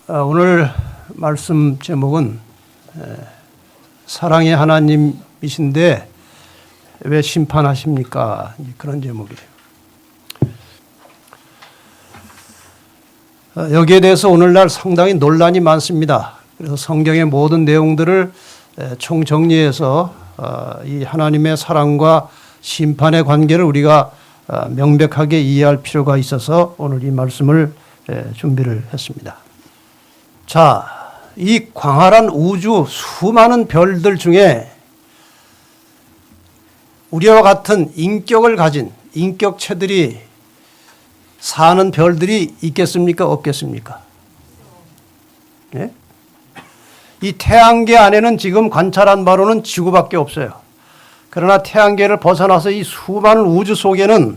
오늘 말씀 제목은 사랑의 하나님이신데 왜 심판하십니까? 그런 제목이에요. 여기에 대해서 오늘날 상당히 논란이 많습니다. 그래서 성경의 모든 내용들을 총정리해서 이 하나님의 사랑과 심판의 관계를 우리가 명백하게 이해할 필요가 있어서 오늘 이 말씀을 준비를 했습니다. 자, 이 광활한 우주 수많은 별들 중에 우리와 같은 인격을 가진 인격체들이 사는 별들이 있겠습니까? 없겠습니까? 예? 이 태양계 안에는 지금 관찰한 바로는 지구밖에 없어요. 그러나 태양계를 벗어나서 이 수많은 우주 속에는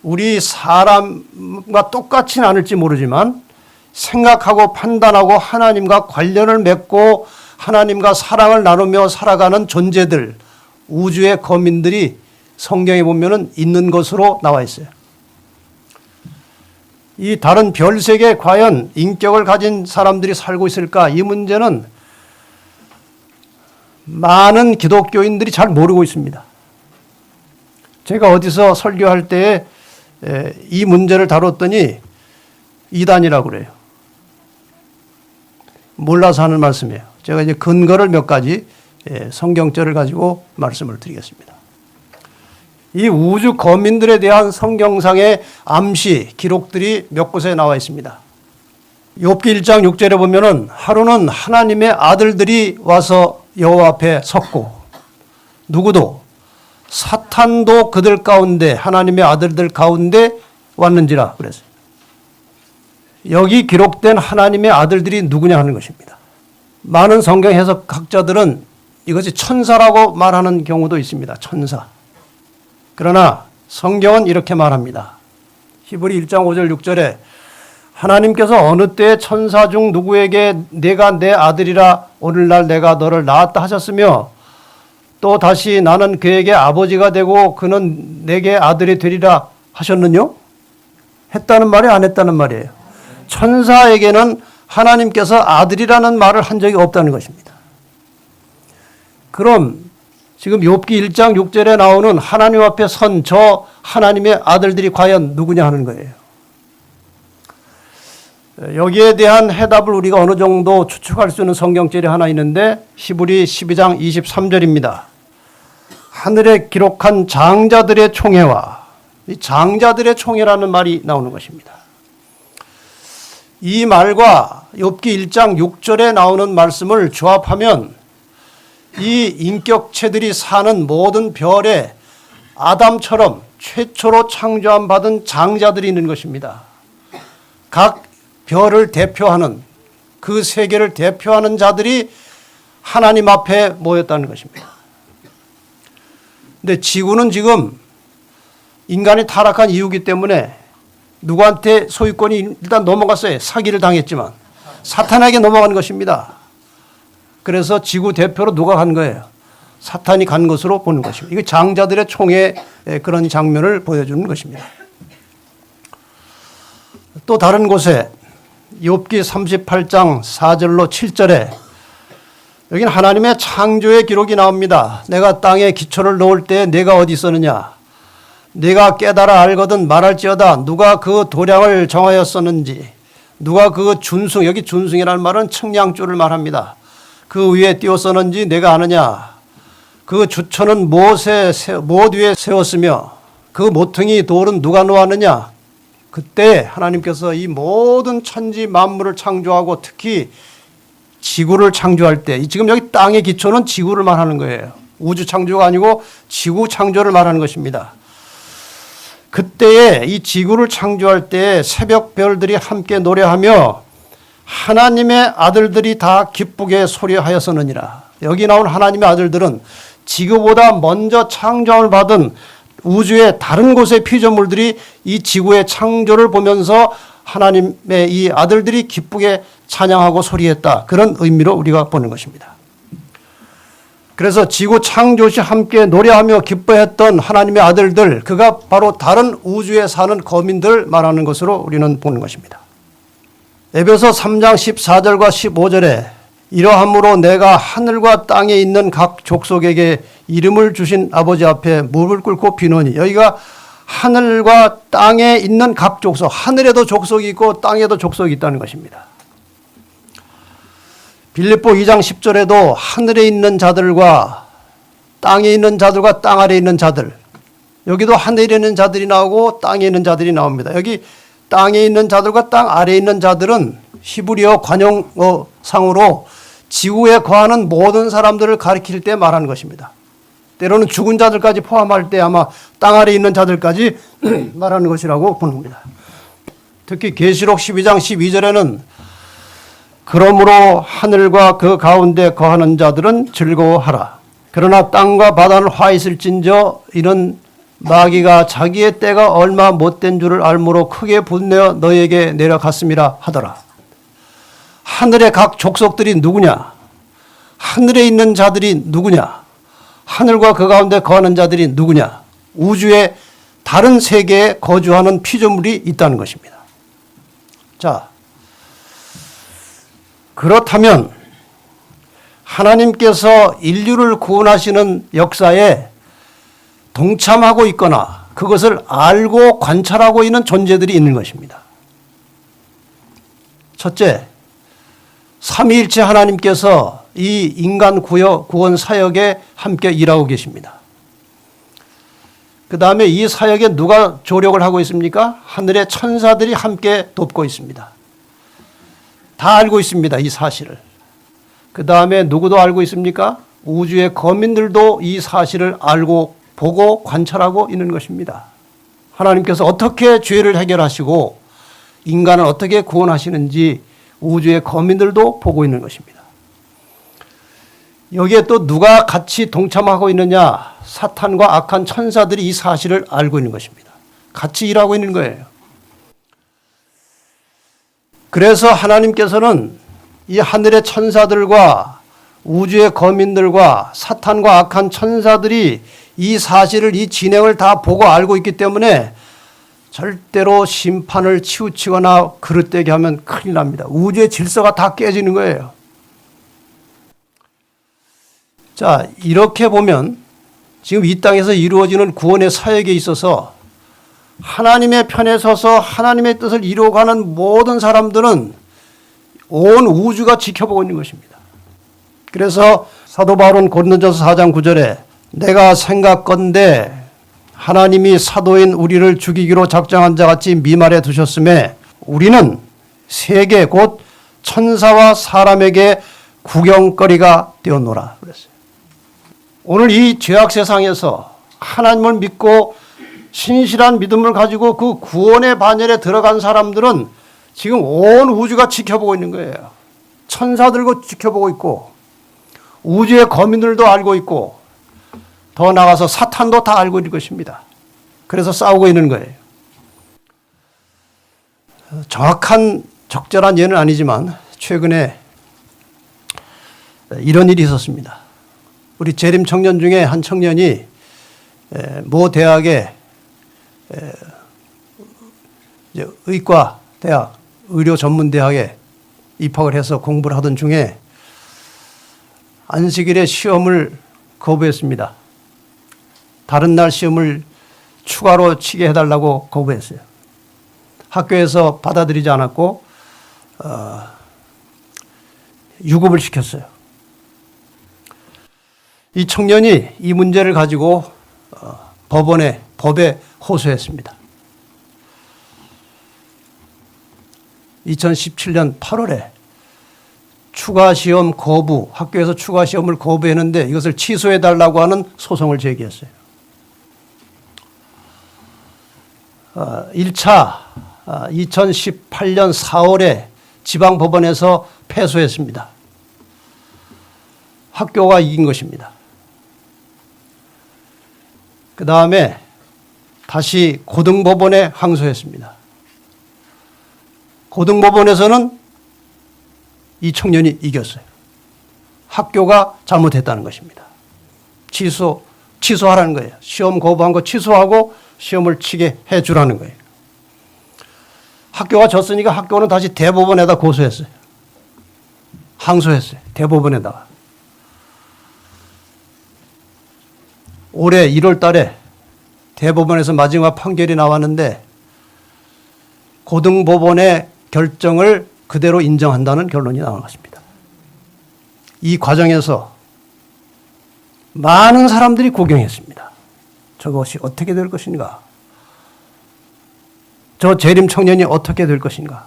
우리 사람과 똑같지는 않을지 모르지만 생각하고 판단하고 하나님과 관련을 맺고 하나님과 사랑을 나누며 살아가는 존재들, 우주의 거민들이 성경에 보면은 있는 것으로 나와 있어요. 이 다른 별세계에 과연 인격을 가진 사람들이 살고 있을까? 이 문제는 많은 기독교인들이 잘 모르고 있습니다. 제가 어디서 설교할 때에 이 문제를 다뤘더니 이단이라고 그래요. 몰라서 하는 말씀이에요. 제가 이제 근거를 몇 가지 성경절을 가지고 말씀을 드리겠습니다. 이 우주 거민들에 대한 성경상의 암시 기록들이 몇 곳에 나와 있습니다. 욥기 1장 6절에 보면은 하루는 하나님의 아들들이 와서 여호와 앞에 섰고 누구도 사탄도 그들 가운데 하나님의 아들들 가운데 왔는지라 그랬어요. 여기 기록된 하나님의 아들들이 누구냐 하는 것입니다. 많은 성경 해석학자들은 이것이 천사라고 말하는 경우도 있습니다. 천사. 그러나 성경은 이렇게 말합니다. 히브리 1장 5절 6절에 하나님께서 어느 때에 천사 중 누구에게 내가 내 아들이라 오늘날 내가 너를 낳았다 하셨으며 또 다시 나는 그에게 아버지가 되고 그는 내게 아들이 되리라 하셨느뇨? 했다는 말이 안 했다는 말이에요. 천사에게는 하나님께서 아들이라는 말을 한 적이 없다는 것입니다. 그럼 지금 욥기 1장 6절에 나오는 하나님 앞에 선 저 하나님의 아들들이 과연 누구냐 하는 거예요. 여기에 대한 해답을 우리가 어느 정도 추측할 수 있는 성경절이 하나 있는데 히브리 12장 23절입니다. 하늘에 기록한 장자들의 총회와 이 장자들의 총회라는 말이 나오는 것입니다. 이 말과 욥기 1장 6절에 나오는 말씀을 조합하면 이 인격체들이 사는 모든 별에 아담처럼 최초로 창조함 받은 장자들이 있는 것입니다. 각 별을 대표하는 그 세계를 대표하는 자들이 하나님 앞에 모였다는 것입니다. 근데 지구는 지금 인간이 타락한 이유이기 때문에 누구한테 소유권이 일단 넘어갔어요. 사기를 당했지만 사탄에게 넘어간 것입니다. 그래서 지구 대표로 누가 간 거예요? 사탄이 간 것으로 보는 것입니다. 이거 장자들의 총회 그런 장면을 보여주는 것입니다. 또 다른 곳에 욥기 38장 4절로 7절에 여기는 하나님의 창조의 기록이 나옵니다. 내가 땅에 기초를 놓을 때 내가 어디 있었느냐? 내가 깨달아 알거든 말할지어다. 누가 그 도량을 정하였었는지 누가 그 준승, 여기 준승이라는 말은 측량줄을 말합니다. 그 위에 띄웠었는지 내가 아느냐? 그 주천은 무엇 위에 세웠으며 그 모퉁이 돌은 누가 놓았느냐? 그때 하나님께서 이 모든 천지 만물을 창조하고 특히 지구를 창조할 때 지금 여기 땅의 기초는 지구를 말하는 거예요. 우주 창조가 아니고 지구 창조를 말하는 것입니다. 그때에 이 지구를 창조할 때 새벽 별들이 함께 노래하며 하나님의 아들들이 다 기쁘게 소리하였었느니라. 여기 나온 하나님의 아들들은 지구보다 먼저 창조함을 받은 우주의 다른 곳의 피조물들이 이 지구의 창조를 보면서 하나님의 이 아들들이 기쁘게 찬양하고 소리했다. 그런 의미로 우리가 보는 것입니다. 그래서 지구 창조 시 함께 노래하며 기뻐했던 하나님의 아들들, 그가 바로 다른 우주에 사는 거민들 말하는 것으로 우리는 보는 것입니다. 에베소 3장 14절과 15절에 이러함으로 내가 하늘과 땅에 있는 각 족속에게 이름을 주신 아버지 앞에 무릎을 꿇고 비노니, 여기가 하늘과 땅에 있는 각 족속, 하늘에도 족속이 있고 땅에도 족속이 있다는 것입니다. 빌립보 2장 10절에도 하늘에 있는 자들과 땅에 있는 자들과 땅 아래에 있는 자들, 여기도 하늘에 있는 자들이 나오고 땅에 있는 자들이 나옵니다. 여기 땅에 있는 자들과 땅 아래에 있는 자들은 히브리어 관용상으로 지구에 거하는 모든 사람들을 가리킬 때 말하는 것입니다. 때로는 죽은 자들까지 포함할 때 아마 땅 아래에 있는 자들까지 말하는 것이라고 보는겁니다. 특히 계시록 12장 12절에는 그러므로 하늘과 그 가운데 거하는 자들은 즐거워하라. 그러나 땅과 바다는 화 있을진저 이는 마귀가 자기의 때가 얼마 못된 줄을 알므로 크게 분내어 너에게 내려갔음이라 하더라. 하늘의 각 족속들이 누구냐? 하늘에 있는 자들이 누구냐? 하늘과 그 가운데 거하는 자들이 누구냐? 우주의 다른 세계에 거주하는 피조물이 있다는 것입니다. 자, 그렇다면 하나님께서 인류를 구원하시는 역사에 동참하고 있거나 그것을 알고 관찰하고 있는 존재들이 있는 것입니다. 첫째, 삼위일체 하나님께서 이 인간 구원 사역에 함께 일하고 계십니다. 그 다음에 이 사역에 누가 조력을 하고 있습니까? 하늘의 천사들이 함께 돕고 있습니다. 다 알고 있습니다, 이 사실을. 그 다음에 누구도 알고 있습니까? 우주의 거민들도 이 사실을 알고 보고 관찰하고 있는 것입니다. 하나님께서 어떻게 죄를 해결하시고 인간을 어떻게 구원하시는지 우주의 거민들도 보고 있는 것입니다. 여기에 또 누가 같이 동참하고 있느냐? 사탄과 악한 천사들이 이 사실을 알고 있는 것입니다. 같이 일하고 있는 거예요. 그래서 하나님께서는 이 하늘의 천사들과 우주의 거민들과 사탄과 악한 천사들이 이 사실을, 이 진행을 다 보고 알고 있기 때문에 절대로 심판을 치우치거나 그릇되게 하면 큰일 납니다. 우주의 질서가 다 깨지는 거예요. 자, 이렇게 보면 지금 이 땅에서 이루어지는 구원의 사역에 있어서 하나님의 편에 서서 하나님의 뜻을 이루어가는 모든 사람들은 온 우주가 지켜보고 있는 것입니다. 그래서 사도 바울은 고린도전서 4장 9절에 내가 생각건대 하나님이 사도인 우리를 죽이기로 작정한 자같이 미말해 두셨음에 우리는 세계 곧 천사와 사람에게 구경거리가 되었노라 그랬어요. 오늘 이 죄악 세상에서 하나님을 믿고 신실한 믿음을 가지고 그 구원의 반열에 들어간 사람들은 지금 온 우주가 지켜보고 있는 거예요. 천사들도 지켜보고 있고 우주의 거민들도 알고 있고 더 나아가서 사탄도 다 알고 있는 것입니다. 그래서 싸우고 있는 거예요. 정확한 적절한 예는 아니지만 최근에 이런 일이 있었습니다. 우리 재림 청년 중에 한 청년이 모 대학에 의과 대학, 의료 전문 대학에 입학을 해서 공부를 하던 중에 안식일에 시험을 거부했습니다. 다른 날 시험을 추가로 치게 해달라고 거부했어요. 학교에서 받아들이지 않았고 유급을 시켰어요. 이 청년이 이 문제를 가지고 법에 호소했습니다. 2017년 8월에 추가 시험 거부, 학교에서 추가 시험을 거부했는데 이것을 취소해달라고 하는 소송을 제기했어요. 1차 2018년 4월에 지방법원에서 패소했습니다. 학교가 이긴 것입니다. 그 다음에 다시 고등법원에 항소했습니다. 고등법원에서는 이 청년이 이겼어요. 학교가 잘못했다는 것입니다. 취소하라는 거예요. 시험 거부한 거 취소하고 시험을 치게 해주라는 거예요. 학교가 졌으니까 학교는 다시 대법원에다 고소했어요. 항소했어요. 대법원에다가. 올해 1월 달에 대법원에서 마지막 판결이 나왔는데 고등법원의 결정을 그대로 인정한다는 결론이 나왔습니다. 이 과정에서 많은 사람들이 구경했습니다. 저것이 어떻게 될 것인가? 저 재림 청년이 어떻게 될 것인가?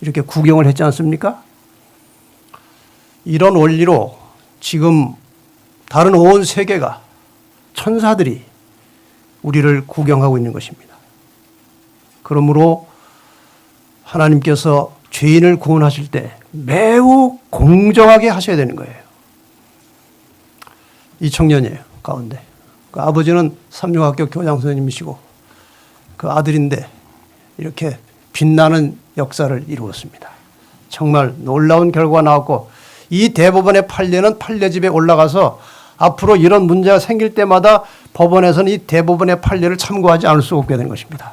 이렇게 구경을 했지 않습니까? 이런 원리로 지금 다른 온 세계가 천사들이 우리를 구경하고 있는 것입니다. 그러므로 하나님께서 죄인을 구원하실 때 매우 공정하게 하셔야 되는 거예요. 이 청년이에요, 가운데. 그 아버지는 삼육학교 교장 선생님이시고 그 아들인데 이렇게 빛나는 역사를 이루었습니다. 정말 놀라운 결과가 나왔고 이 대법원의 판례는 판례집에 올라가서 앞으로 이런 문제가 생길 때마다 법원에서는 이 대법원의 판례를 참고하지 않을 수 없게 된 것입니다.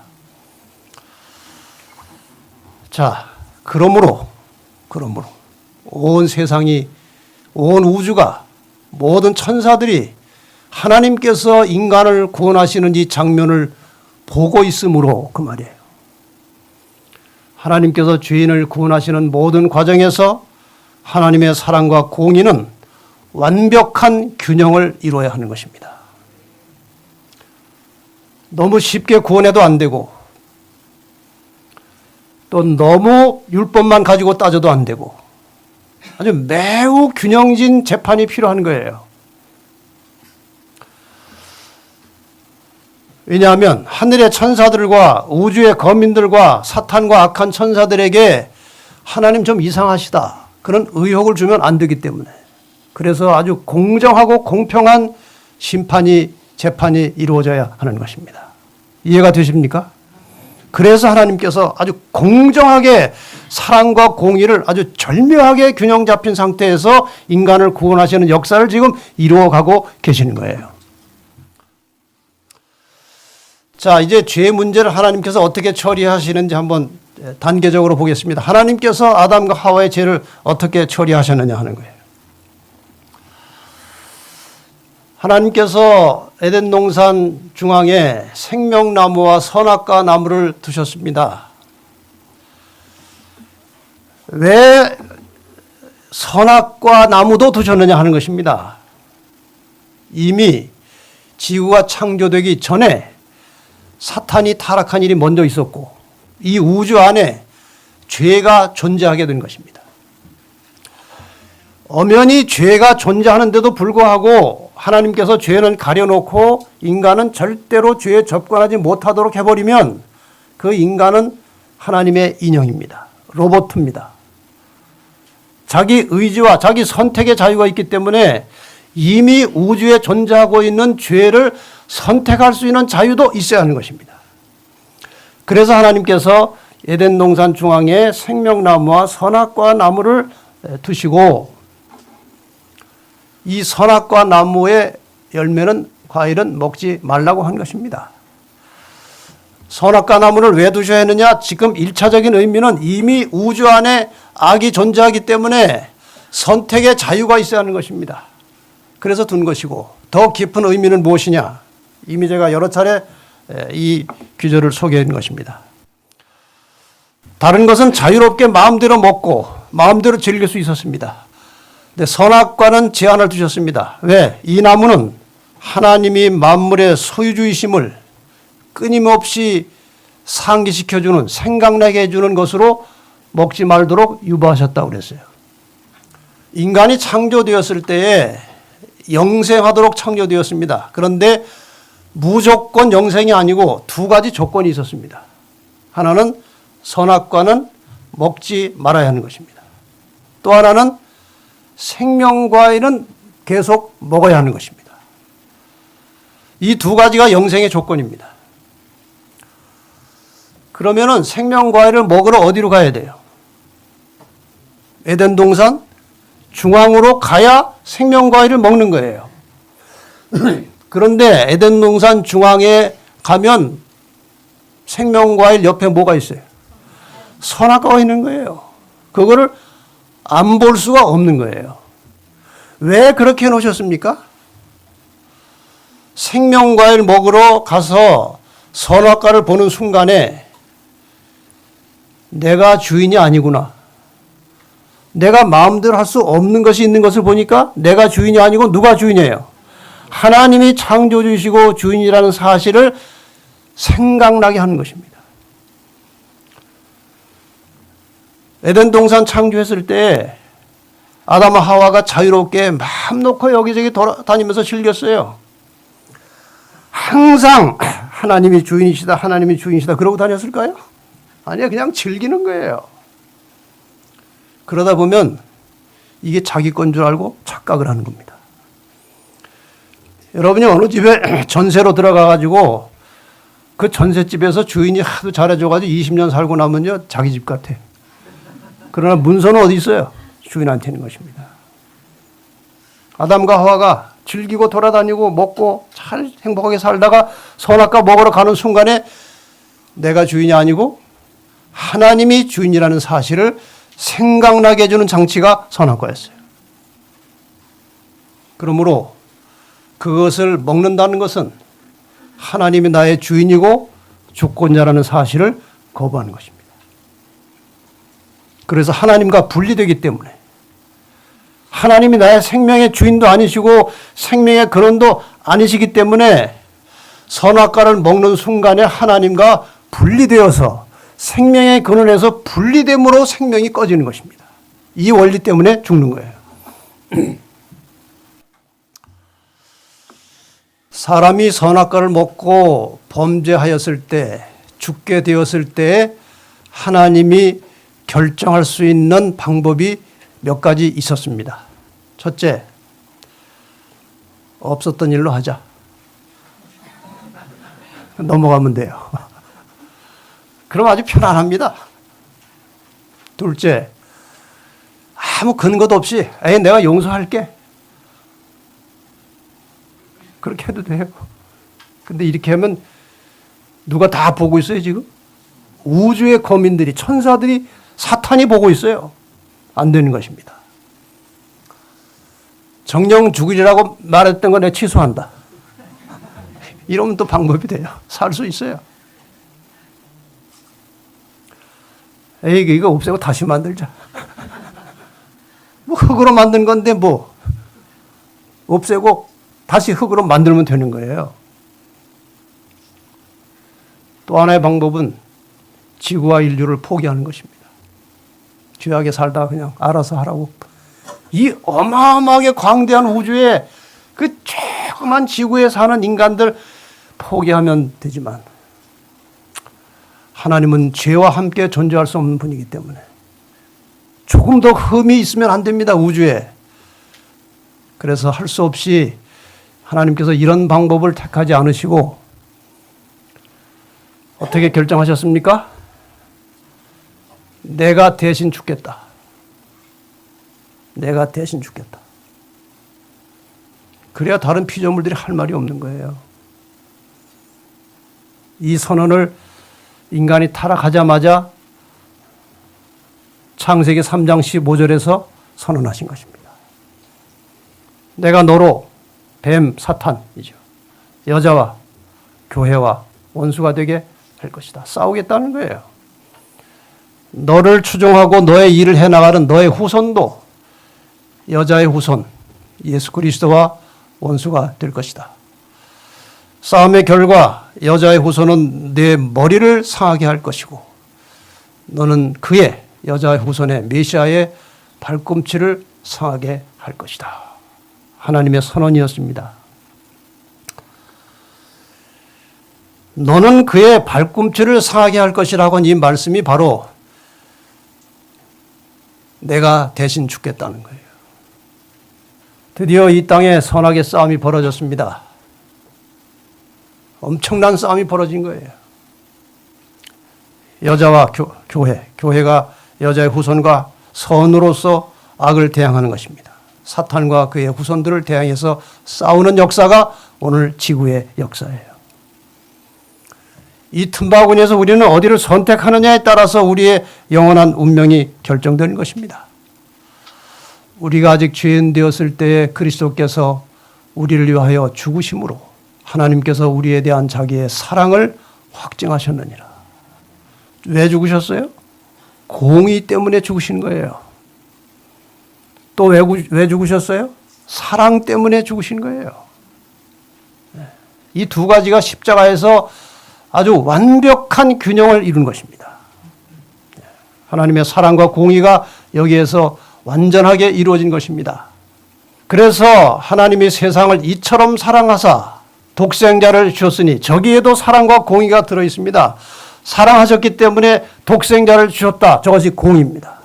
자, 그러므로 온 세상이, 온 우주가, 모든 천사들이 하나님께서 인간을 구원하시는 이 장면을 보고 있으므로 그 말이에요. 하나님께서 죄인을 구원하시는 모든 과정에서 하나님의 사랑과 공의는 완벽한 균형을 이루어야 하는 것입니다. 너무 쉽게 구원해도 안 되고 또 너무 율법만 가지고 따져도 안 되고 아주 매우 균형진 재판이 필요한 거예요. 왜냐하면 하늘의 천사들과 우주의 거민들과 사탄과 악한 천사들에게 하나님 좀 이상하시다 그런 의혹을 주면 안 되기 때문에 그래서 아주 공정하고 공평한 재판이 이루어져야 하는 것입니다. 이해가 되십니까? 그래서 하나님께서 아주 공정하게 사랑과 공의를 아주 절묘하게 균형 잡힌 상태에서 인간을 구원하시는 역사를 지금 이루어가고 계시는 거예요. 자, 이제 죄 문제를 하나님께서 어떻게 처리하시는지 한번 단계적으로 보겠습니다. 하나님께서 아담과 하와의 죄를 어떻게 처리하셨느냐 하는 거예요. 하나님께서 에덴 동산 중앙에 생명나무와 선악과 나무를 두셨습니다. 왜 선악과 나무도 두셨느냐 하는 것입니다. 이미 지구가 창조되기 전에 사탄이 타락한 일이 먼저 있었고 이 우주 안에 죄가 존재하게 된 것입니다. 엄연히 죄가 존재하는데도 불구하고 하나님께서 죄는 가려놓고 인간은 절대로 죄에 접근하지 못하도록 해버리면 그 인간은 하나님의 인형입니다. 로봇입니다. 자기 의지와 자기 선택의 자유가 있기 때문에 이미 우주에 존재하고 있는 죄를 선택할 수 있는 자유도 있어야 하는 것입니다. 그래서 하나님께서 에덴 동산 중앙에 생명나무와 선악과 나무를 두시고 이 선악과 나무의 열매는 과일은 먹지 말라고 한 것입니다. 선악과 나무를 왜 두셔야 했느냐? 지금 1차적인 의미는 이미 우주 안에 악이 존재하기 때문에 선택의 자유가 있어야 하는 것입니다. 그래서 둔 것이고 더 깊은 의미는 무엇이냐? 이미 제가 여러 차례 이 규절을 소개한 것입니다. 다른 것은 자유롭게 마음대로 먹고 마음대로 즐길 수 있었습니다. 근데 선악과는 제한을 두셨습니다. 왜? 이 나무는 하나님이 만물의 소유주이심을 끊임없이 상기시켜주는 생각나게 해주는 것으로 먹지 말도록 유보하셨다고 그랬어요. 인간이 창조되었을 때에 영생하도록 창조되었습니다. 그런데 무조건 영생이 아니고 두 가지 조건이 있었습니다. 하나는 선악과는 먹지 말아야 하는 것입니다. 또 하나는 생명과일은 계속 먹어야 하는 것입니다. 이 두 가지가 영생의 조건입니다. 그러면은 생명과일을 먹으러 어디로 가야 돼요? 에덴 동산 중앙으로 가야 생명과일을 먹는 거예요. 그런데 에덴 동산 중앙에 가면 생명과일 옆에 뭐가 있어요? 선악과가 있는 거예요. 그거를 안 볼 수가 없는 거예요. 왜 그렇게 해놓으셨습니까? 생명과일 먹으러 가서 선악과를 보는 순간에 내가 주인이 아니구나. 내가 마음대로 할 수 없는 것이 있는 것을 보니까 내가 주인이 아니고 누가 주인이에요? 하나님이 창조주시고 주인이라는 사실을 생각나게 하는 것입니다. 에덴 동산 창조했을 때 아담과 하와가 자유롭게 마음 놓고 여기저기 돌아다니면서 즐겼어요. 항상 하나님이 주인이시다, 하나님이 주인이시다 그러고 다녔을까요? 아니요, 그냥 즐기는 거예요. 그러다 보면 이게 자기 건 줄 알고 착각을 하는 겁니다. 여러분이 어느 집에 전세로 들어가가지고 그 전셋집에서 주인이 하도 잘해줘가지고 20년 살고 나면요 자기 집 같아. 그러나 문서는 어디 있어요? 주인한테 있는 것입니다. 아담과 하와가 즐기고 돌아다니고 먹고 잘 행복하게 살다가 선악과 먹으러 가는 순간에 내가 주인이 아니고 하나님이 주인이라는 사실을 생각나게 해주는 장치가 선악과였어요. 그러므로 그것을 먹는다는 것은 하나님이 나의 주인이고 주권자라는 사실을 거부하는 것입니다. 그래서 하나님과 분리되기 때문에 하나님이 나의 생명의 주인도 아니시고 생명의 근원도 아니시기 때문에 선악과를 먹는 순간에 하나님과 분리되어서 생명의 근원에서 분리됨으로 생명이 꺼지는 것입니다. 이 원리 때문에 죽는 거예요. 사람이 선악과를 먹고 범죄하였을 때, 죽게 되었을 때 하나님이 결정할 수 있는 방법이 몇 가지 있었습니다. 첫째, 없었던 일로 하자. 넘어가면 돼요. 그럼 아주 편안합니다. 둘째, 아무 근거도 없이 내가 용서할게. 그렇게 해도 돼요. 근데 이렇게 하면 누가 다 보고 있어요, 지금? 우주의 거민들이, 천사들이, 사탄이 보고 있어요. 안 되는 것입니다. 정령 죽으리라고 말했던 거 내가 취소한다. 이러면 또 방법이 돼요. 살 수 있어요. 이거 없애고 다시 만들자. 뭐 흙으로 만든 건데 뭐 없애고 다시 흙으로 만들면 되는 거예요. 또 하나의 방법은 지구와 인류를 포기하는 것입니다. 죄악에 살다가 그냥 알아서 하라고. 이 어마어마하게 광대한 우주에 그 조그만 지구에 사는 인간들 포기하면 되지만 하나님은 죄와 함께 존재할 수 없는 분이기 때문에 조금 더 흠이 있으면 안 됩니다, 우주에. 그래서 할 수 없이 하나님께서 이런 방법을 택하지 않으시고 어떻게 결정하셨습니까? 내가 대신 죽겠다. 내가 대신 죽겠다. 그래야 다른 피조물들이 할 말이 없는 거예요. 이 선언을 인간이 타락하자마자 창세기 3장 15절에서 선언하신 것입니다. 내가 너로 뱀 사탄이죠. 여자와 교회와 원수가 되게 할 것이다. 싸우겠다는 거예요. 너를 추종하고 너의 일을 해나가는 너의 후손도 여자의 후손 예수 그리스도와 원수가 될 것이다. 싸움의 결과 여자의 후손은 내 머리를 상하게 할 것이고 너는 그의 여자의 후손의 메시아의 발꿈치를 상하게 할 것이다. 하나님의 선언이었습니다. 너는 그의 발꿈치를 상하게 할 것이라고 하는 이 말씀이 바로 내가 대신 죽겠다는 거예요. 드디어 이 땅에 선악의 싸움이 벌어졌습니다. 엄청난 싸움이 벌어진 거예요. 여자와 교회가 여자의 후손과 선으로서 악을 대항하는 것입니다. 사탄과 그의 후손들을 대항해서 싸우는 역사가 오늘 지구의 역사예요. 이 틈바구니에서 우리는 어디를 선택하느냐에 따라서 우리의 영원한 운명이 결정되는 것입니다. 우리가 아직 죄인 되었을 때에 그리스도께서 우리를 위하여 죽으심으로 하나님께서 우리에 대한 자기의 사랑을 확증하셨느니라. 왜 죽으셨어요? 공의 때문에 죽으신 거예요. 또 왜 죽으셨어요? 사랑 때문에 죽으신 거예요. 이 두 가지가 십자가에서 아주 완벽한 균형을 이룬 것입니다. 하나님의 사랑과 공의가 여기에서 완전하게 이루어진 것입니다. 그래서 하나님이 세상을 이처럼 사랑하사 독생자를 주셨으니 저기에도 사랑과 공의가 들어있습니다. 사랑하셨기 때문에 독생자를 주셨다. 저것이 공의입니다.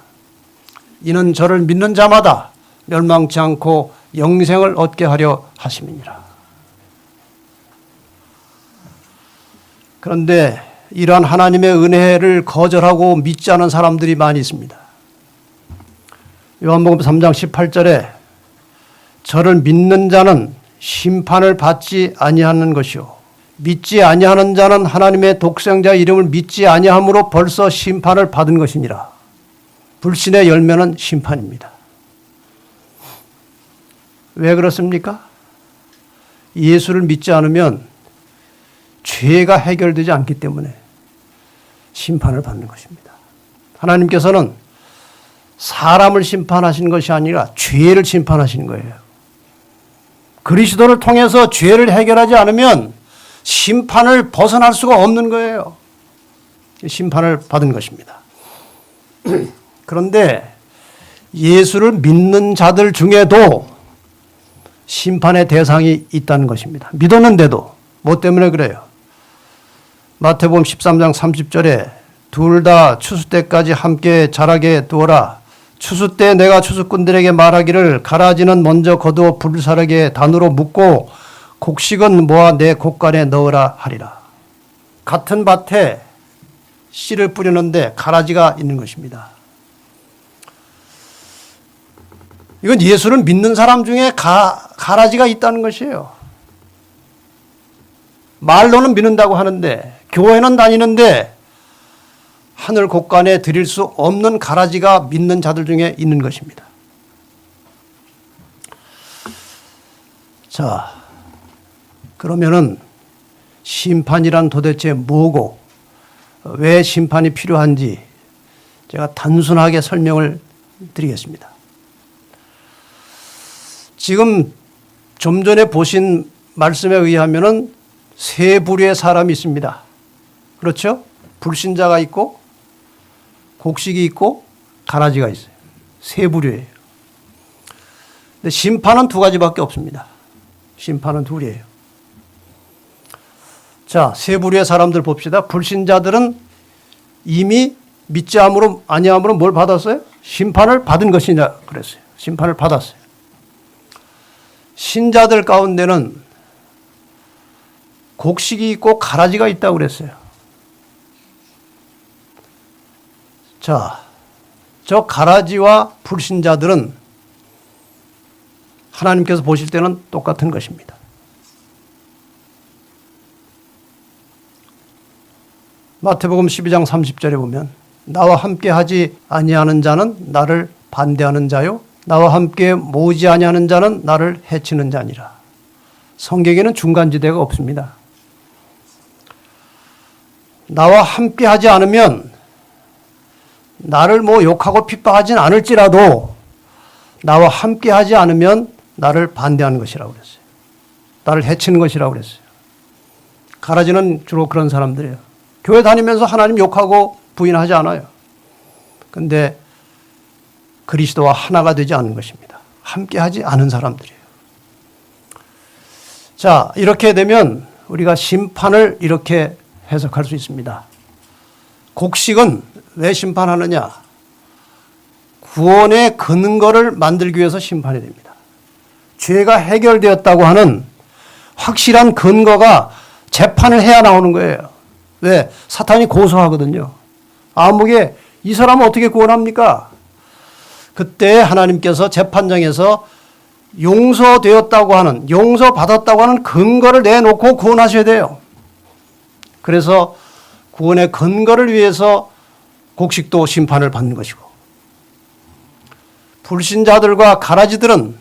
이는 저를 믿는 자마다 멸망치 않고 영생을 얻게 하려 하심이니라. 그런데 이러한 하나님의 은혜를 거절하고 믿지 않은 사람들이 많이 있습니다. 요한복음 3장 18절에 저를 믿는 자는 심판을 받지 아니하는 것이요 믿지 아니하는 자는 하나님의 독생자 이름을 믿지 아니함으로 벌써 심판을 받은 것이니라. 불신의 열매는 심판입니다. 왜 그렇습니까? 예수를 믿지 않으면 죄가 해결되지 않기 때문에 심판을 받는 것입니다. 하나님께서는 사람을 심판하시는 것이 아니라 죄를 심판하시는 거예요. 그리스도를 통해서 죄를 해결하지 않으면 심판을 벗어날 수가 없는 거예요. 심판을 받은 것입니다. 그런데 예수를 믿는 자들 중에도 심판의 대상이 있다는 것입니다. 믿었는데도. 뭐 때문에 그래요? 마태복음 13장 30절에 둘 다 추수 때까지 함께 자라게 두어라. 추수 때 내가 추수꾼들에게 말하기를 가라지는 먼저 거두어 불사르게 단으로 묶고 곡식은 모아 내 곡간에 넣으라 하리라. 같은 밭에 씨를 뿌리는데 가라지가 있는 것입니다. 이건 예수를 믿는 사람 중에 가라지가 있다는 것이에요. 말로는 믿는다고 하는데 교회는 다니는데 하늘 곳간에 드릴 수 없는 가라지가 믿는 자들 중에 있는 것입니다. 자, 그러면은 심판이란 도대체 뭐고 왜 심판이 필요한지 제가 단순하게 설명을 드리겠습니다. 지금 좀 전에 보신 말씀에 의하면은 세 부류의 사람이 있습니다. 그렇죠? 불신자가 있고 곡식이 있고 가라지가 있어요. 세 부류예요. 근데 심판은 두 가지밖에 없습니다. 심판은 둘이에요. 자, 세 부류의 사람들 봅시다. 불신자들은 이미 믿지 아니함으로 뭘 받았어요? 심판을 받은 것이냐 그랬어요. 심판을 받았어요. 신자들 가운데는 곡식이 있고 가라지가 있다고 그랬어요. 자, 저 가라지와 불신자들은 하나님께서 보실 때는 똑같은 것입니다. 마태복음 12장 30절에 보면 나와 함께 하지 아니하는 자는 나를 반대하는 자요 나와 함께 모으지 아니하는 자는 나를 해치는 자니라. 성경에는 중간지대가 없습니다. 나와 함께 하지 않으면 나를 뭐 욕하고 핍박하진 않을지라도 나와 함께 하지 않으면 나를 반대하는 것이라고 그랬어요. 나를 해치는 것이라고 그랬어요. 가라지는 주로 그런 사람들이에요. 교회 다니면서 하나님 욕하고 부인하지 않아요. 그런데 그리스도와 하나가 되지 않은 것입니다. 함께 하지 않은 사람들이에요. 자, 이렇게 되면 우리가 심판을 이렇게 해석할 수 있습니다. 곡식은 왜 심판하느냐? 구원의 근거를 만들기 위해서 심판이 됩니다. 죄가 해결되었다고 하는 확실한 근거가 재판을 해야 나오는 거예요. 왜? 사탄이 고소하거든요. 아무개 이 사람은 어떻게 구원합니까? 그때 하나님께서 재판장에서 용서되었다고 하는, 용서받았다고 하는 근거를 내놓고 구원하셔야 돼요. 그래서 구원의 근거를 위해서 곡식도 심판을 받는 것이고, 불신자들과 가라지들은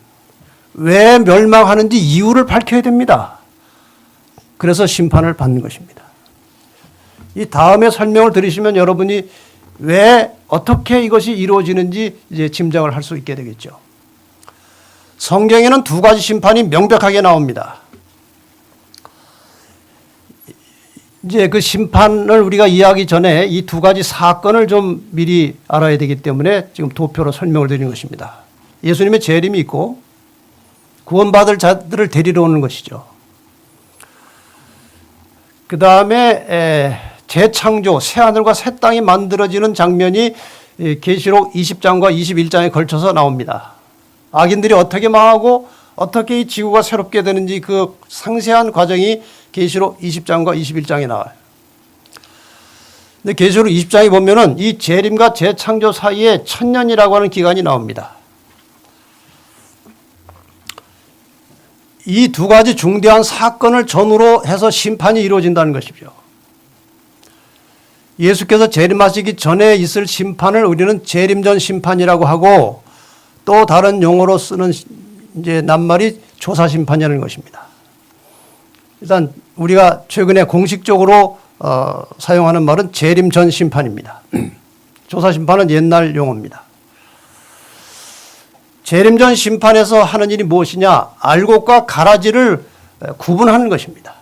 왜 멸망하는지 이유를 밝혀야 됩니다. 그래서 심판을 받는 것입니다. 이 다음에 설명을 들으시면 여러분이 왜 어떻게 이것이 이루어지는지 이제 짐작을 할 수 있게 되겠죠. 성경에는 두 가지 심판이 명백하게 나옵니다. 이제 그 심판을 우리가 이해하기 전에 이 두 가지 사건을 좀 미리 알아야 되기 때문에 지금 도표로 설명을 드리는 것입니다. 예수님의 재림이 있고 구원받을 자들을 데리러 오는 것이죠. 그 다음에 재창조, 새하늘과 새 땅이 만들어지는 장면이 계시록 20장과 21장에 걸쳐서 나옵니다. 악인들이 어떻게 망하고 어떻게 이 지구가 새롭게 되는지 그 상세한 과정이 계시록 20장과 21장에 나와요. 근데 계시록 20장에 보면은 이 재림과 재창조 사이에 1000년이라고 하는 기간이 나옵니다. 이 두 가지 중대한 사건을 전후로 해서 심판이 이루어진다는 것이죠. 예수께서 재림하시기 전에 있을 심판을 우리는 재림전 심판이라고 하고, 또 다른 용어로 쓰는 이제 낱말이 조사 심판이라는 것입니다. 일단 우리가 최근에 공식적으로 사용하는 말은 재림전 심판입니다. 조사 심판은 옛날 용어입니다. 재림전 심판에서 하는 일이 무엇이냐? 알곡과 가라지를 구분하는 것입니다.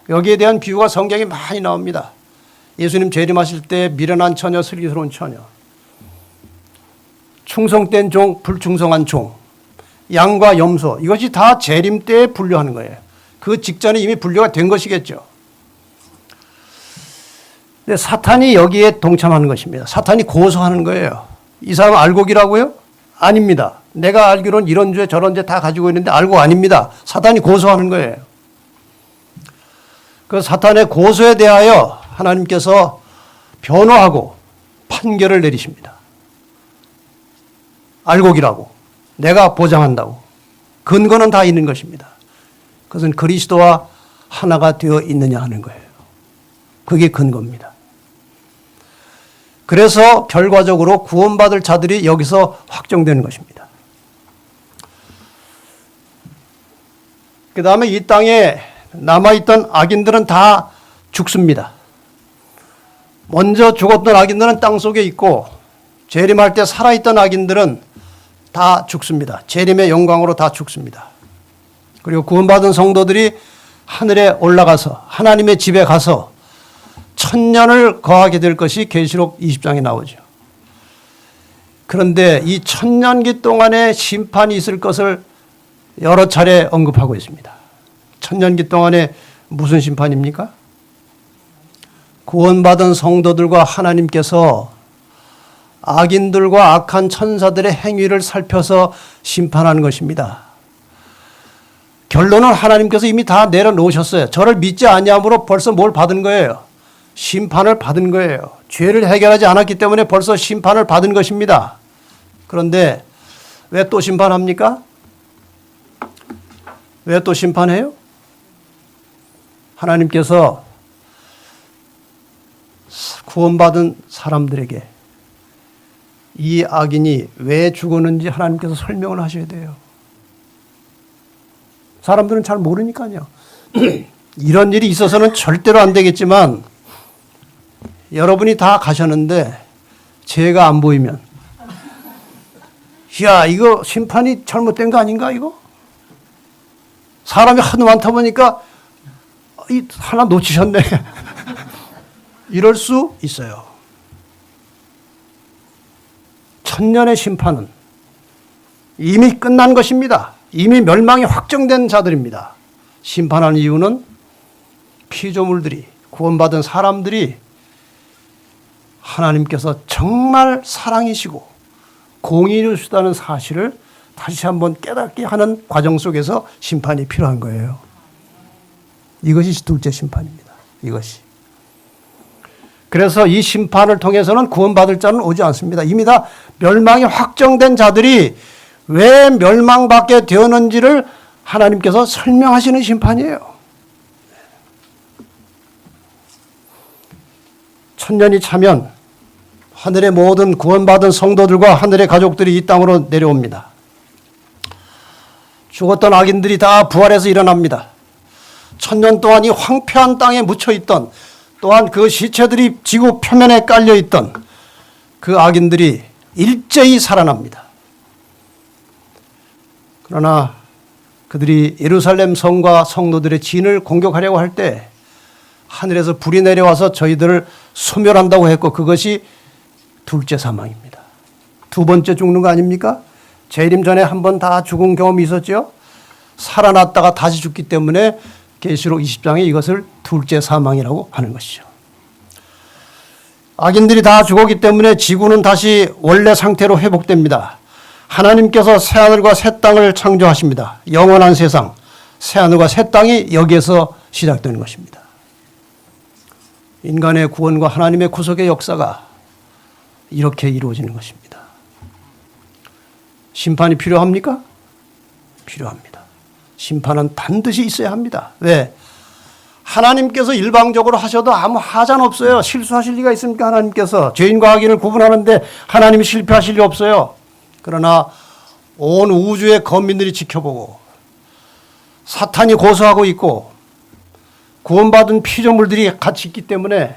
여기에 대한 비유가 성경에 많이 나옵니다. 예수님 재림하실 때 미련한 처녀, 슬기스러운 처녀, 충성된 종, 불충성한 종, 양과 염소, 이것이 다 재림 때에 분류하는 거예요. 그 직전에 이미 분류가 된 것이겠죠. 근데 사탄이 여기에 동참하는 것입니다. 사탄이 고소하는 거예요. 이 사람 알곡이라고요? 아닙니다. 내가 알기로는 이런 죄 저런 죄 다 가지고 있는데 알곡 아닙니다. 사탄이 고소하는 거예요. 그 사탄의 고소에 대하여 하나님께서 변호하고 판결을 내리십니다. 알곡이라고, 내가 보장한다고. 근거는 다 있는 것입니다. 그것은 그리스도와 하나가 되어 있느냐 하는 거예요. 그게 근거입니다. 그래서 결과적으로 구원받을 자들이 여기서 확정되는 것입니다. 그 다음에 이 땅에 남아있던 악인들은 다 죽습니다. 먼저 죽었던 악인들은 땅 속에 있고, 재림할 때 살아있던 악인들은 다 죽습니다. 재림의 영광으로 다 죽습니다. 그리고 구원받은 성도들이 하늘에 올라가서 하나님의 집에 가서 1000년을 거하게 될 것이 계시록 20장에 나오죠. 그런데 이 1000년기 동안에 심판이 있을 것을 여러 차례 언급하고 있습니다. 1000년기 동안에 무슨 심판입니까? 구원받은 성도들과 하나님께서 악인들과 악한 천사들의 행위를 살펴서 심판하는 것입니다. 결론은 하나님께서 이미 다 내려놓으셨어요. 저를 믿지 아니함으로 벌써 뭘 받은 거예요? 심판을 받은 거예요. 죄를 해결하지 않았기 때문에 벌써 심판을 받은 것입니다. 그런데 왜 또 심판합니까? 왜 또 심판해요? 하나님께서 구원받은 사람들에게 이 악인이 왜 죽었는지 하나님께서 설명을 하셔야 돼요. 사람들은 잘 모르니까요. 이런 일이 있어서는 절대로 안 되겠지만, 여러분이 다 가셨는데 죄가 안 보이면, 야, 이거 심판이 잘못된 거 아닌가 이거? 사람이 하도 많다 보니까 하나 놓치셨네. 이럴 수 있어요. 1000년의 심판은 이미 끝난 것입니다. 이미 멸망이 확정된 자들입니다. 심판하는 이유는 피조물들이, 구원받은 사람들이 하나님께서 정말 사랑이시고 공의이시다는 사실을 다시 한번 깨닫게 하는 과정 속에서 심판이 필요한 거예요. 이것이 둘째 심판입니다. 이것이. 그래서 이 심판을 통해서는 구원받을 자는 오지 않습니다. 이미 다 멸망이 확정된 자들이 왜 멸망받게 되었는지를 하나님께서 설명하시는 심판이에요. 천년이 차면 하늘의 모든 구원받은 성도들과 하늘의 가족들이 이 땅으로 내려옵니다. 죽었던 악인들이 다 부활해서 일어납니다. 천년 동안 이 황폐한 땅에 묻혀있던, 또한 그 시체들이 지구 표면에 깔려있던 그 악인들이 일제히 살아납니다. 그러나 그들이 예루살렘 성과 성도들의 진을 공격하려고 할 때 하늘에서 불이 내려와서 저희들을 소멸한다고 했고, 그것이 둘째 사망입니다. 두 번째 죽는 거 아닙니까? 재림 전에 한 번 다 죽은 경험이 있었죠. 살아났다가 다시 죽기 때문에 계시록 20장에 이것을 둘째 사망이라고 하는 것이죠. 악인들이 다 죽었기 때문에 지구는 다시 원래 상태로 회복됩니다. 하나님께서 새하늘과 새 땅을 창조하십니다. 영원한 세상, 새하늘과 새 땅이 여기에서 시작되는 것입니다. 인간의 구원과 하나님의 구속의 역사가 이렇게 이루어지는 것입니다. 심판이 필요합니까? 필요합니다. 심판은 반드시 있어야 합니다. 왜? 하나님께서 일방적으로 하셔도 아무 하자는 없어요. 실수하실 리가 있습니까? 하나님께서 죄인과 악인을 구분하는데 하나님이 실패하실 리 없어요. 그러나 온 우주의 거민들이 지켜보고 사탄이 고소하고 있고 구원받은 피조물들이 같이 있기 때문에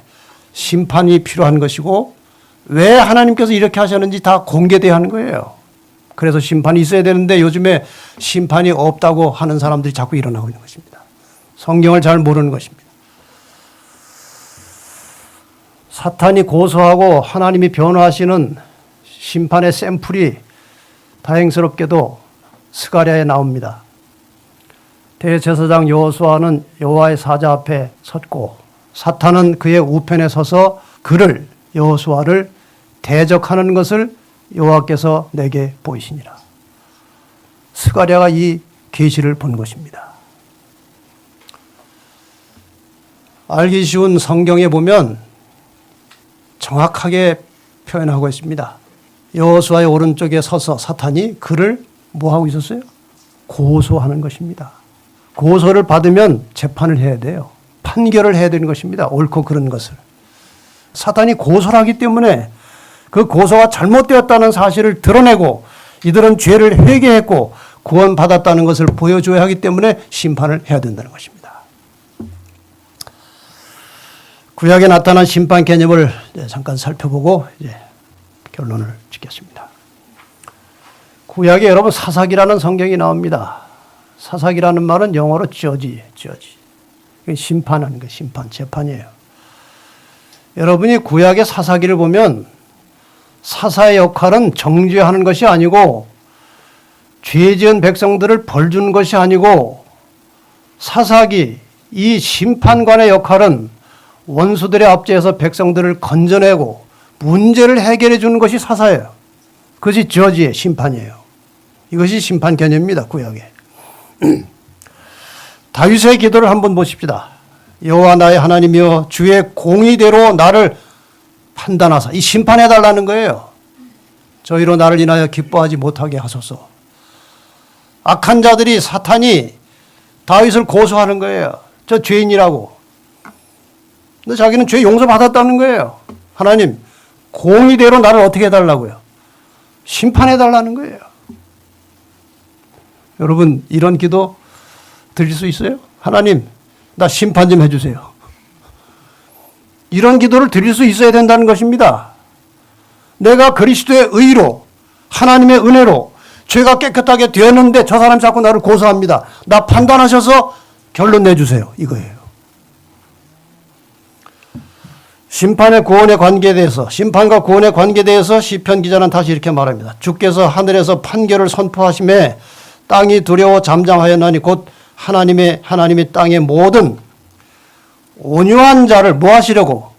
심판이 필요한 것이고, 왜 하나님께서 이렇게 하셨는지 다 공개되어야 하는 거예요. 그래서 심판이 있어야 되는데 요즘에 심판이 없다고 하는 사람들이 자꾸 일어나고 있는 것입니다. 성경을 잘 모르는 것입니다. 사탄이 고소하고 하나님이 변호하시는 심판의 샘플이 다행스럽게도 스가랴에 나옵니다. 대제사장 여호수아는 여호와의 사자 앞에 섰고 사탄은 그의 우편에 서서 그를, 여호수아를 대적하는 것을 여호와께서 내게 보이시니라. 스가랴가 이 계시를 본 것입니다. 알기 쉬운 성경에 보면 정확하게 표현하고 있습니다. 여호수아의 오른쪽에 서서 사탄이 그를 뭐하고 있었어요? 고소하는 것입니다. 고소를 받으면 재판을 해야 돼요. 판결을 해야 되는 것입니다. 옳고 그른 것을. 사탄이 고소를 하기 때문에 그 고소가 잘못되었다는 사실을 드러내고 이들은 죄를 회개했고 구원받았다는 것을 보여줘야 하기 때문에 심판을 해야 된다는 것입니다. 구약에 나타난 심판 개념을 잠깐 살펴보고 이제 결론을 짓겠습니다. 구약에 여러분 사사기라는 성경이 나옵니다. 사사기라는 말은 영어로 judge. 심판하는 거, 심판, 재판이에요. 여러분이 구약의 사사기를 보면 사사의 역할은 정죄하는 것이 아니고 죄 지은 백성들을 벌 주는 것이 아니고 사사기, 이 심판관의 역할은 원수들의 압제에서 백성들을 건져내고 문제를 해결해 주는 것이 사사예요. 그것이 저지의 심판이에요. 이것이 심판 개념입니다. 구약에. 다윗의 기도를 한번 보십시다. 여호와 나의 하나님이여 주의 공의대로 나를 판단하사. 이 심판해달라는 거예요. 저희로 나를 인하여 기뻐하지 못하게 하소서. 악한 자들이, 사탄이 다윗을 고소하는 거예요. 저 죄인이라고. 근데 자기는 죄 용서받았다는 거예요. 하나님, 공의대로 나를 어떻게 해달라고요? 심판해달라는 거예요. 여러분, 이런 기도 드릴 수 있어요? 하나님, 나 심판 좀 해주세요. 이런 기도를 드릴 수 있어야 된다는 것입니다. 내가 그리스도의 의로, 하나님의 은혜로 죄가 깨끗하게 되었는데 저 사람이 자꾸 나를 고소합니다. 나 판단하셔서 결론 내주세요. 이거예요. 심판의 구원의 관계에 대해서, 심판과 구원의 관계에 대해서 시편 기자는 다시 이렇게 말합니다. 주께서 하늘에서 판결을 선포하심에 땅이 두려워 잠잠하였나니 곧 하나님의 땅의 모든 온유한 자를 뭐 하시려고?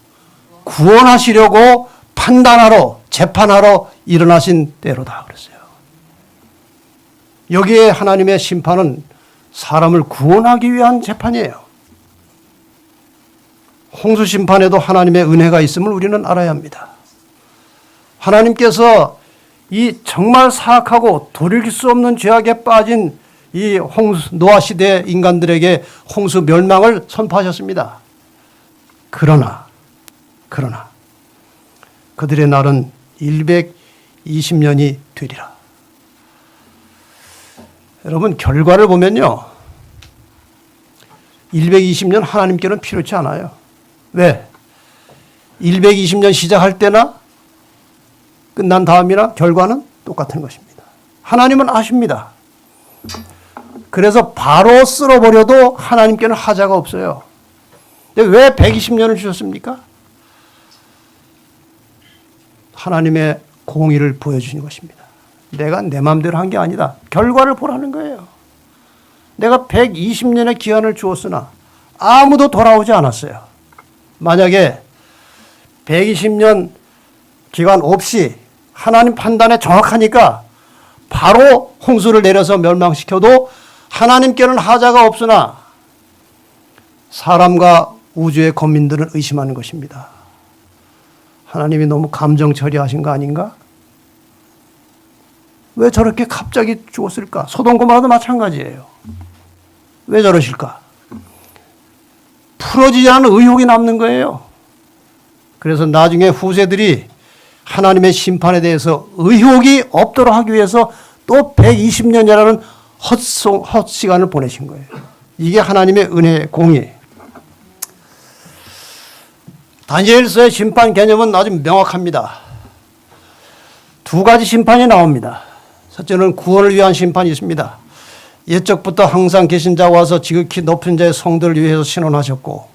구원하시려고 판단하러, 재판하러 일어나신 때로다 그랬어요. 여기에 하나님의 심판은 사람을 구원하기 위한 재판이에요. 홍수 심판에도 하나님의 은혜가 있음을 우리는 알아야 합니다. 하나님께서 이 정말 사악하고 돌이킬 수 없는 죄악에 빠진 이 홍수, 노아 시대 인간들에게 홍수 멸망을 선포하셨습니다. 그러나 그들의 날은 120년이 되리라. 여러분, 결과를 보면요, 120년 하나님께는 필요치 않아요. 왜? 120년 시작할 때나 끝난 다음이나 결과는 똑같은 것입니다. 하나님은 아십니다. 그래서 바로 쓸어버려도 하나님께는 하자가 없어요. 근데 왜 120년을 주셨습니까? 하나님의 공의를 보여주는 것입니다. 내가 내 마음대로 한 게 아니다. 결과를 보라는 거예요. 내가 120년의 기한을 주었으나 아무도 돌아오지 않았어요. 만약에 120년 기간 없이 하나님 판단에 정확하니까 바로 홍수를 내려서 멸망시켜도 하나님께는 하자가 없으나 사람과 우주의 거민들은 의심하는 것입니다. 하나님이 너무 감정 처리하신 거 아닌가? 왜 저렇게 갑자기 죽었을까? 소돔 고모라도 마찬가지예요. 왜 저러실까? 풀어지지 않은 의혹이 남는 거예요. 그래서 나중에 후세들이 하나님의 심판에 대해서 의혹이 없도록 하기 위해서 또 120년이라는 헛시간을 보내신 거예요. 이게 하나님의 은혜의 공의예요. 다니엘서의 심판 개념은 아주 명확합니다. 두 가지 심판이 나옵니다. 첫째는 구원을 위한 심판이 있습니다. 옛적부터 항상 계신 자가 와서 지극히 높은 자의 성도를 위해서 신원하셨고,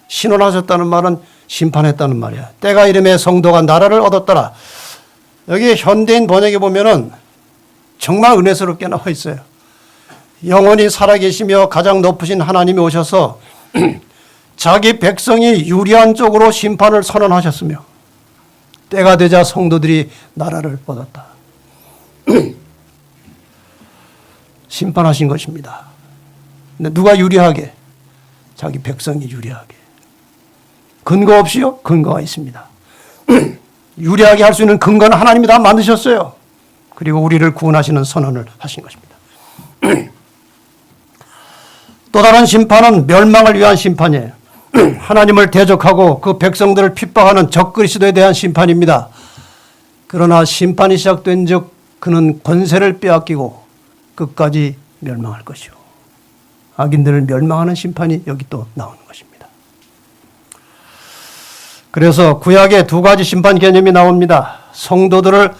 신원하셨다는 말은 심판했다는 말이야. 때가 이름에 성도가 나라를 얻었더라. 여기 현대인 번역에 보면은 정말 은혜스럽게 나와 있어요. 영원히 살아계시며 가장 높으신 하나님이 오셔서 자기 백성이 유리한 쪽으로 심판을 선언하셨으며 때가 되자 성도들이 나라를 얻었다. 심판하신 것입니다. 근데 누가 유리하게? 자기 백성이 유리하게. 근거 없이요? 근거가 있습니다. 유리하게 할 수 있는 근거는 하나님이 다 만드셨어요. 그리고 우리를 구원하시는 선언을 하신 것입니다. 또 다른 심판은 멸망을 위한 심판이에요. 하나님을 대적하고 그 백성들을 핍박하는 적그리스도에 대한 심판입니다. 그러나 심판이 시작된 즉 그는 권세를 빼앗기고 끝까지 멸망할 것이요. 악인들을 멸망하는 심판이 여기 또 나오는 것입니다. 그래서 구약에 두 가지 심판 개념이 나옵니다. 성도들을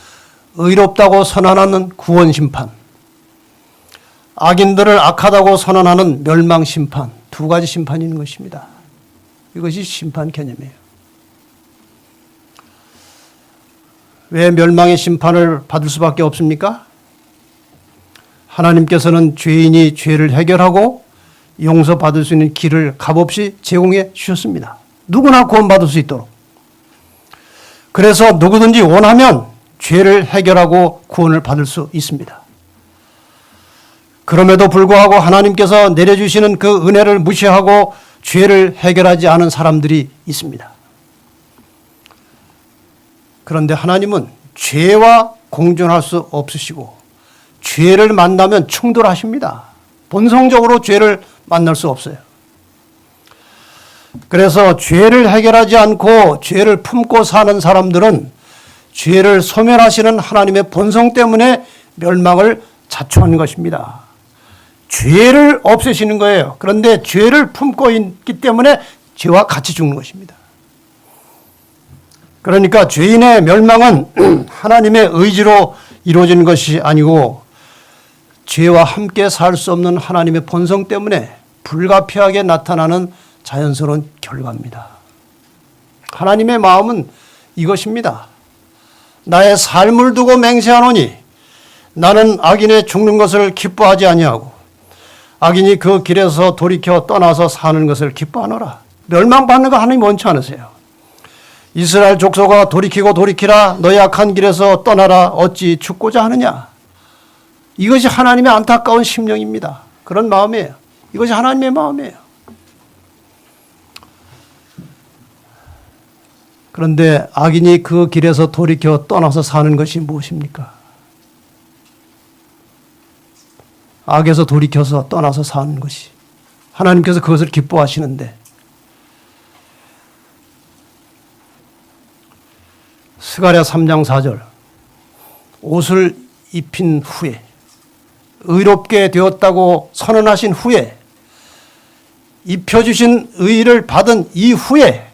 의롭다고 선언하는 구원 심판, 악인들을 악하다고 선언하는 멸망 심판, 두 가지 심판이 있는 것입니다. 이것이 심판 개념이에요. 왜 멸망의 심판을 받을 수밖에 없습니까? 하나님께서는 죄인이 죄를 해결하고 용서받을 수 있는 길을 값없이 제공해 주셨습니다. 누구나 구원받을 수 있도록. 그래서 누구든지 원하면 죄를 해결하고 구원을 받을 수 있습니다. 그럼에도 불구하고 하나님께서 내려주시는 그 은혜를 무시하고 죄를 해결하지 않은 사람들이 있습니다. 그런데 하나님은 죄와 공존할 수 없으시고 죄를 만나면 충돌하십니다. 본성적으로 죄를 만날 수 없어요. 그래서 죄를 해결하지 않고 죄를 품고 사는 사람들은 죄를 소멸하시는 하나님의 본성 때문에 멸망을 자초하는 것입니다. 죄를 없애시는 거예요. 그런데 죄를 품고 있기 때문에 죄와 같이 죽는 것입니다. 그러니까 죄인의 멸망은 하나님의 의지로 이루어지는 것이 아니고 죄와 함께 살 수 없는 하나님의 본성 때문에 불가피하게 나타나는 자연스러운 결과입니다. 하나님의 마음은 이것입니다. 나의 삶을 두고 맹세하노니 나는 악인의 죽는 것을 기뻐하지 아니하고 악인이 그 길에서 돌이켜 떠나서 사는 것을 기뻐하노라. 멸망받는 거 하나님 원치 않으세요. 이스라엘 족속아 돌이키고 돌이키라. 너의 악한 길에서 떠나라. 어찌 죽고자 하느냐. 이것이 하나님의 안타까운 심령입니다. 그런 마음이에요. 이것이 하나님의 마음이에요. 그런데 악인이 그 길에서 돌이켜 떠나서 사는 것이 무엇입니까? 악에서 돌이켜서 떠나서 사는 것이 하나님께서 그것을 기뻐하시는데 스가랴 3장 4절 옷을 입힌 후에 의롭게 되었다고 선언하신 후에 입혀주신 의를 받은 이후에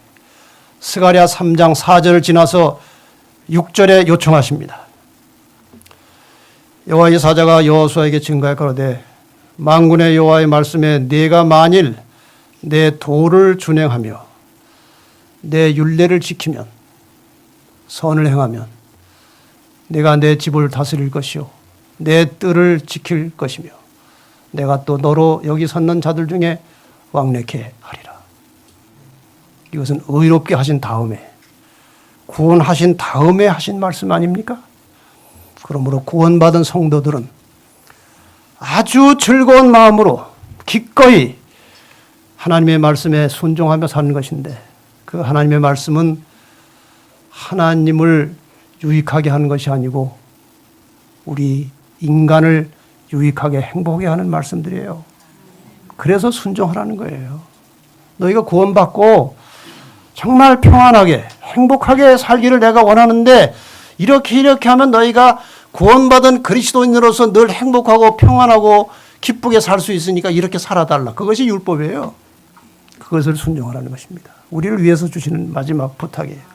스가랴 3장 4절을 지나서 6절에 요청하십니다. 여호와의 사자가 여호수아에게 증거할 가로되 만군의 여호와의 말씀에 네가 만일 내 도를 준행하며 내 율례를 지키면 선을 행하면 내가 내 집을 다스릴 것이요 내 뜰을 지킬 것이며 내가 또 너로 여기 섰는 자들 중에 왕래케 하리라. 이것은 의롭게 하신 다음에 구원하신 다음에 하신 말씀 아닙니까? 그러므로 구원받은 성도들은 아주 즐거운 마음으로 기꺼이 하나님의 말씀에 순종하며 사는 것인데 그 하나님의 말씀은 하나님을 유익하게 하는 것이 아니고 우리 인간을 유익하게 행복하게 하는 말씀들이에요. 그래서 순종하라는 거예요. 너희가 구원받고 정말 평안하게 행복하게 살기를 내가 원하는데 이렇게 하면 너희가 구원받은 그리스도인으로서 늘 행복하고 평안하고 기쁘게 살 수 있으니까 이렇게 살아달라. 그것이 율법이에요. 그것을 순종하라는 것입니다. 우리를 위해서 주시는 마지막 부탁이에요.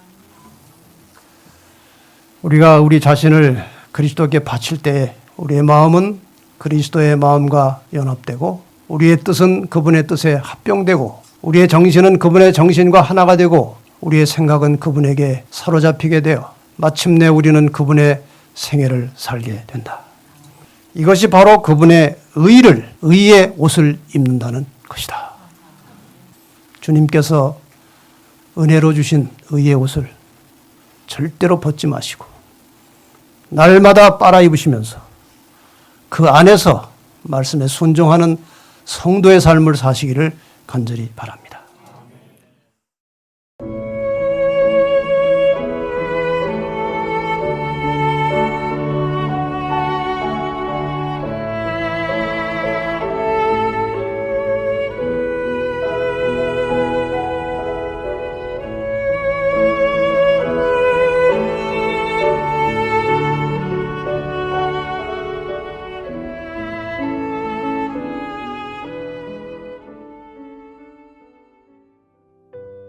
우리가 우리 자신을 그리스도께 바칠 때 우리의 마음은 그리스도의 마음과 연합되고 우리의 뜻은 그분의 뜻에 합병되고 우리의 정신은 그분의 정신과 하나가 되고 우리의 생각은 그분에게 사로잡히게 되어 마침내 우리는 그분의 생애를 살게 된다. 이것이 바로 그분의 의의 옷을 입는다는 것이다. 주님께서 은혜로 주신 의의 옷을 절대로 벗지 마시고 날마다 빨아 입으시면서 그 안에서 말씀에 순종하는 성도의 삶을 사시기를 간절히 바랍니다.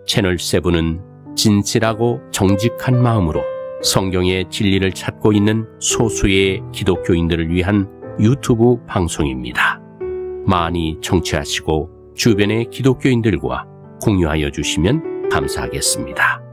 채널7은 진실하고 정직한 마음으로 성경의 진리를 찾고 있는 소수의 기독교인들을 위한 유튜브 방송입니다. 많이 청취하시고 주변의 기독교인들과 공유하여 주시면 감사하겠습니다.